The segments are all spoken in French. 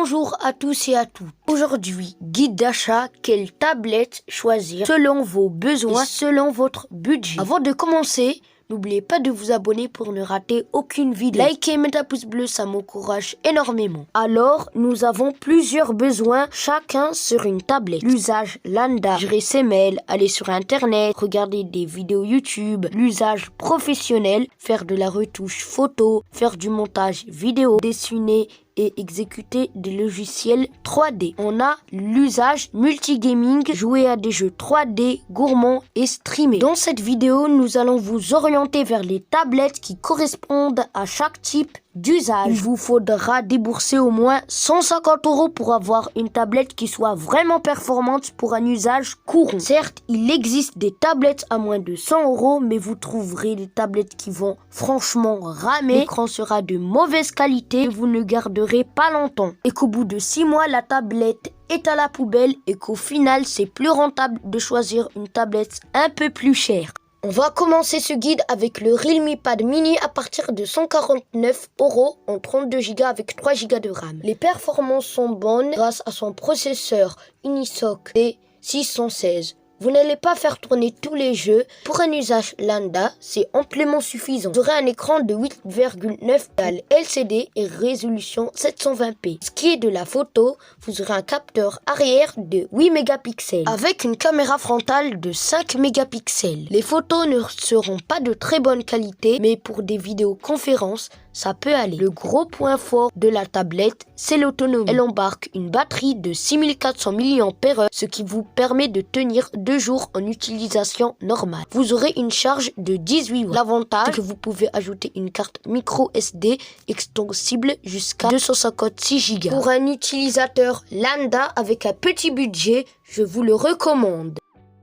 Bonjour à tous et à toutes. Aujourd'hui, guide d'achat, quelle tablette choisir selon vos besoins, et selon votre budget. Avant de commencer, n'oubliez pas de vous abonner pour ne rater aucune vidéo. Likez et mettez un pouce bleu, ça m'encourage énormément. Alors, nous avons plusieurs besoins, chacun sur une tablette. L'usage lambda, gérer ses mails, aller sur internet, regarder des vidéos YouTube. L'usage professionnel, faire de la retouche photo, faire du montage vidéo, dessiner et exécuter des logiciels 3D. On a l'usage multigaming, jouer à des jeux 3D, gourmands et streamer. Dans cette vidéo, nous allons vous orienter vers les tablettes qui correspondent à chaque type d'usage. Il vous faudra débourser au moins 150 € pour avoir une tablette qui soit vraiment performante pour un usage courant. Certes, il existe des tablettes à moins de 100 €, mais vous trouverez des tablettes qui vont franchement ramer. L'écran sera de mauvaise qualité et vous ne garderez pas longtemps. Et qu'au bout de 6 mois, la tablette est à la poubelle et qu'au final, c'est plus rentable de choisir une tablette un peu plus chère. On va commencer ce guide avec le Realme Pad Mini à partir de 149 € en 32 Go avec 3 Go de RAM. Les performances sont bonnes grâce à son processeur Unisoc D616. Vous n'allez pas faire tourner tous les jeux. Pour un usage lambda, c'est amplement suffisant. Vous aurez un écran de 8,9 pouces LCD et résolution 720p. Ce qui est de la photo, vous aurez un capteur arrière de 8 mégapixels avec une caméra frontale de 5 mégapixels. Les photos ne seront pas de très bonne qualité, mais pour des vidéoconférences, ça peut aller. Le gros point fort de la tablette, c'est l'autonomie. Elle embarque une batterie de 6400 mAh, ce qui vous permet de tenir 2 jours en utilisation normale. Vous aurez une charge de 18 watts. L'avantage, c'est que vous pouvez ajouter une carte micro SD extensible jusqu'à 256 Go. Pour un utilisateur lambda avec un petit budget, je vous le recommande.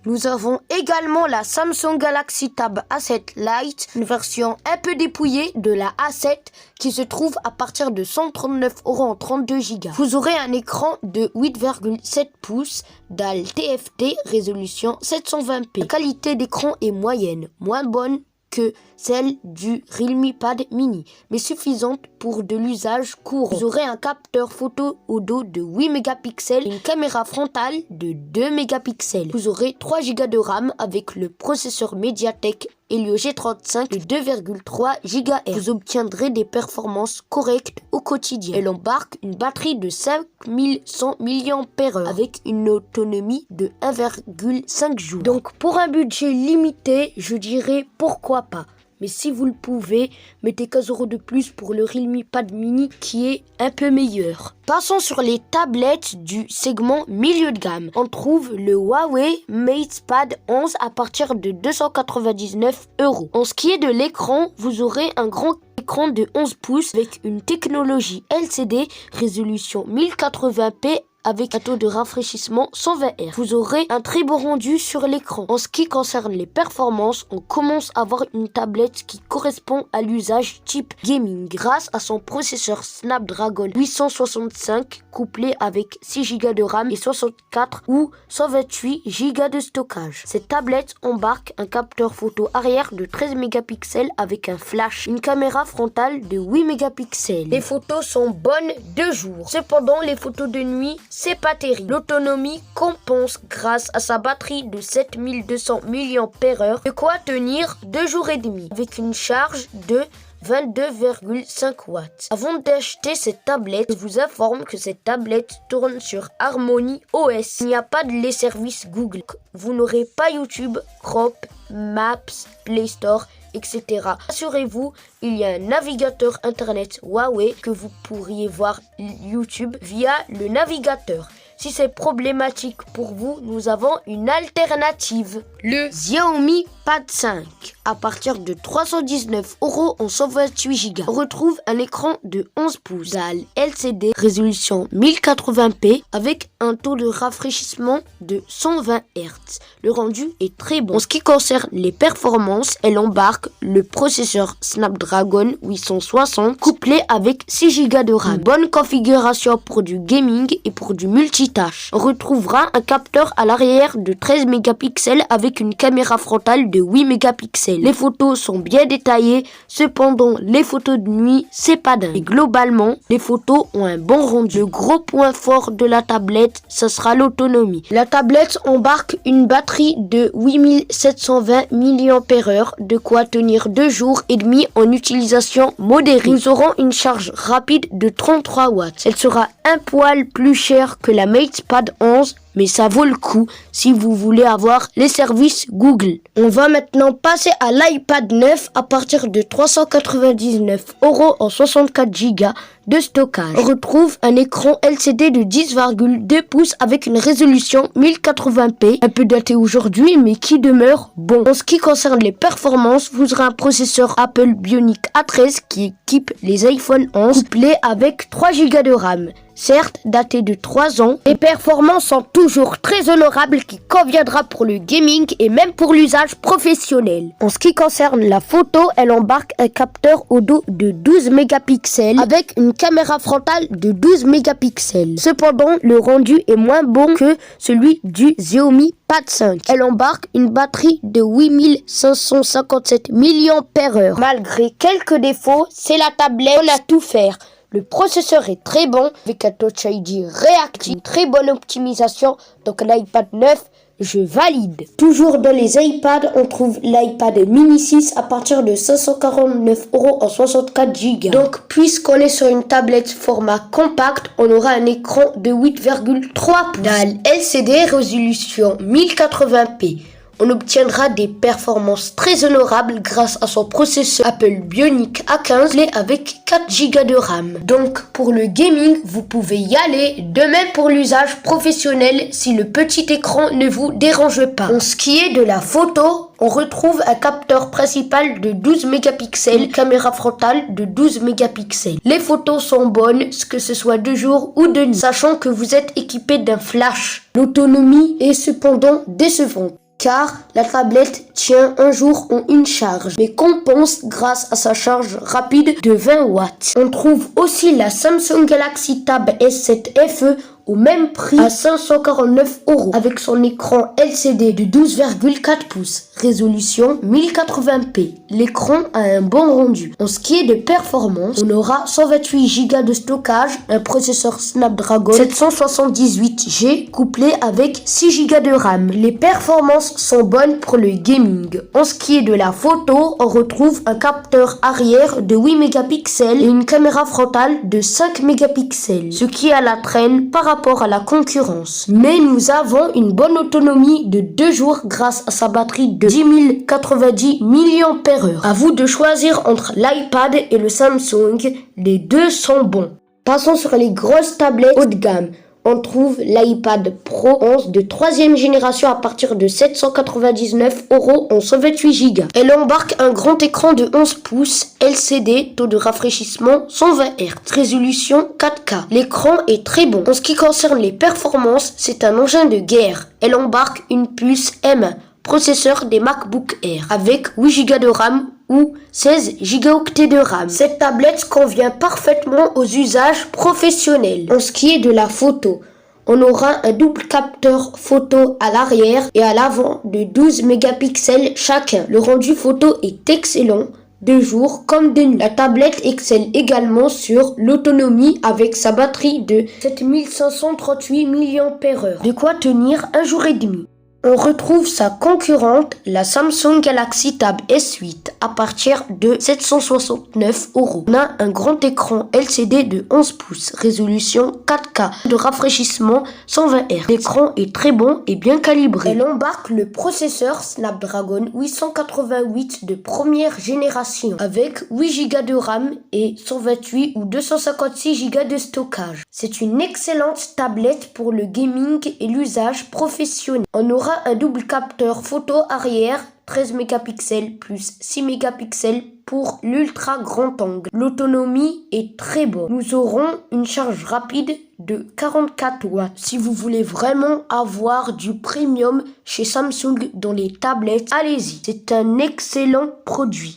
Nous avons également la Samsung Galaxy Tab A7 Lite, une version un peu dépouillée de la A7 qui se trouve à partir de 139 € en 32 Go. Vous aurez un écran de 8,7 pouces, dalle TFT, résolution 720p. La qualité d'écran est moyenne, moins bonne que celle du Realme Pad Mini, mais suffisante pour de l'usage courant. Vous aurez un capteur photo au dos de 8 mégapixels et une caméra frontale de 2 mégapixels. Vous aurez 3 Go de RAM avec le processeur MediaTek Helio G35 de 2,3 GHz. Vous obtiendrez des performances correctes au quotidien. Elle embarque une batterie de 5100 mAh avec une autonomie de 1,5 jours. Donc pour un budget limité, je dirais pourquoi pas. Mais si vous le pouvez, mettez 15 € de plus pour le Realme Pad Mini qui est un peu meilleur. Passons sur les tablettes du segment milieu de gamme. On trouve le Huawei MatePad 11 à partir de 299 €. En ce qui est de l'écran, vous aurez un grand écran de 11 pouces avec une technologie LCD, résolution 1080p avec un taux de rafraîchissement 120 Hz. Vous aurez un très beau rendu sur l'écran. En ce qui concerne les performances, on commence à avoir une tablette qui correspond à l'usage type gaming grâce à son processeur Snapdragon 865 couplé avec 6 Go de RAM et 64 ou 128 Go de stockage. Cette tablette embarque un capteur photo arrière de 13 mégapixels avec un flash, une caméra frontale de 8 mégapixels. Les photos sont bonnes de jour. Cependant, les photos de nuit, c'est pas terrible. L'autonomie compense grâce à sa batterie de 7200 mAh, de quoi tenir 2 jours et demi avec une charge de 22,5 watts. Avant d'acheter cette tablette, je vous informe que cette tablette tourne sur Harmony OS. Il n'y a pas les services Google. Vous n'aurez pas YouTube, Chrome, Maps, Play Store, etc. Assurez-vous, il y a un navigateur internet Huawei que vous pourriez voir YouTube via le navigateur. Si c'est problématique pour vous, nous avons une alternative. Le Xiaomi Pad 5 à partir de 319 € en 128 Go. On retrouve un écran de 11 pouces, dalle LCD, résolution 1080p avec un taux de rafraîchissement de 120 Hz. Le rendu est très bon. En ce qui concerne les performances, elle embarque le processeur Snapdragon 860 couplé avec 6 Go de RAM. Une bonne configuration pour du gaming et pour du multitâche. multitâches. On retrouvera un capteur à l'arrière de 13 mégapixels avec une caméra frontale de 8 mégapixels. Les photos sont bien détaillées, cependant les photos de nuit, c'est pas dingue. Et globalement, les photos ont un bon rendu. Le gros point fort de la tablette, ce sera l'autonomie. La tablette embarque une batterie de 8720 mAh, de quoi tenir 2 jours et demi en utilisation modérée. Nous aurons une charge rapide de 33 watts. Elle sera un poil plus chère que la MatePad 11, mais ça vaut le coup si vous voulez avoir les services Google. On va maintenant passer à l'iPad 9 à partir de 399 € en 64 Go de stockage. On retrouve un écran LCD de 10,2 pouces avec une résolution 1080p, un peu daté aujourd'hui mais qui demeure bon. En ce qui concerne les performances, vous aurez un processeur Apple Bionic A13 qui équipe les iPhone 11 couplé avec 3 Go de RAM. Certes, daté de 3 ans, les performances sont toujours très honorables qui conviendra pour le gaming et même pour l'usage professionnel. En ce qui concerne la photo, elle embarque un capteur auto de 12 mégapixels avec une caméra frontale de 12 mégapixels. Cependant, le rendu est moins bon que celui du Xiaomi Pad 5. Elle embarque une batterie de 8557 mAh. Malgré quelques défauts, c'est la tablette, on a tout faire. Le processeur est très bon, avec un Touch ID réactif, très bonne optimisation, donc l'iPad 9, je valide. Toujours dans les iPads, on trouve l'iPad mini 6 à partir de 549 € en 64 Go. Donc, puisqu'on est sur une tablette format compact, on aura un écran de 8,3 pouces. Dalle LCD résolution 1080p. On obtiendra des performances très honorables grâce à son processeur Apple Bionic A15 avec 4 Go de RAM. Donc pour le gaming, vous pouvez y aller, de même pour l'usage professionnel si le petit écran ne vous dérange pas. En ce qui est de la photo, on retrouve un capteur principal de 12 mégapixels, une caméra frontale de 12 mégapixels. Les photos sont bonnes, que ce soit de jour ou de nuit, sachant que vous êtes équipé d'un flash. L'autonomie est cependant décevante, car la tablette tient un jour en une charge, mais compense grâce à sa charge rapide de 20 watts. On trouve aussi la Samsung Galaxy Tab S7 FE au même prix à 549 € avec son écran LCD de 12,4 pouces, résolution 1080p. L'écran a un bon rendu. En ce qui est de performance, on aura 128 Go de stockage, un processeur Snapdragon 778G couplé avec 6 Go de RAM. Les performances sont bonnes pour le gaming. En ce qui est de la photo, on retrouve un capteur arrière de 8 mégapixels et une caméra frontale de 5 mégapixels, ce qui est à la traîne par rapport à la concurrence. Mais nous avons une bonne autonomie de 2 jours grâce à sa batterie de 10 090 mAh. À vous de choisir entre l'iPad et le Samsung, les deux sont bons. Passons sur les grosses tablettes haut de gamme. On trouve l'iPad Pro 11 de 3e génération à partir de 799 € en 128 Go. Elle embarque un grand écran de 11 pouces LCD, taux de rafraîchissement 120 Hz, résolution 4K. L'écran est très bon. En ce qui concerne les performances, c'est un engin de guerre. Elle embarque une puce M1, processeur des MacBook Air, avec 8 Go de RAM ou 16 Go de RAM. Cette tablette convient parfaitement aux usages professionnels. En ce qui est de la photo, on aura un double capteur photo à l'arrière et à l'avant de 12 mégapixels chacun. Le rendu photo est excellent, de jour comme de nuit. La tablette excelle également sur l'autonomie avec sa batterie de 7538 mAh, de quoi tenir un jour et demi. On retrouve sa concurrente, la Samsung Galaxy Tab S8, à partir de 769 €. On a un grand écran LCD de 11 pouces, résolution 4K, de rafraîchissement 120 Hz. L'écran est très bon et bien calibré. Elle embarque le processeur Snapdragon 888 de première génération, avec 8 Go de RAM et 128 ou 256 Go de stockage. C'est une excellente tablette pour le gaming et l'usage professionnel. On aura un double capteur photo arrière 13 mégapixels plus 6 mégapixels pour l'ultra grand angle. L'autonomie est très bonne. Nous aurons une charge rapide de 44 watts. Si vous voulez vraiment avoir du premium chez Samsung dans les tablettes, allez-y. C'est un excellent produit.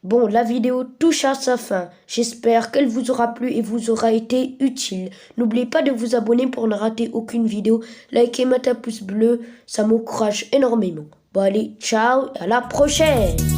Bon, la vidéo touche à sa fin. J'espère qu'elle vous aura plu et vous aura été utile. N'oubliez pas de vous abonner pour ne rater aucune vidéo. Likez, mettez un pouce bleu, ça m'encourage énormément. Bon allez, ciao et à la prochaine!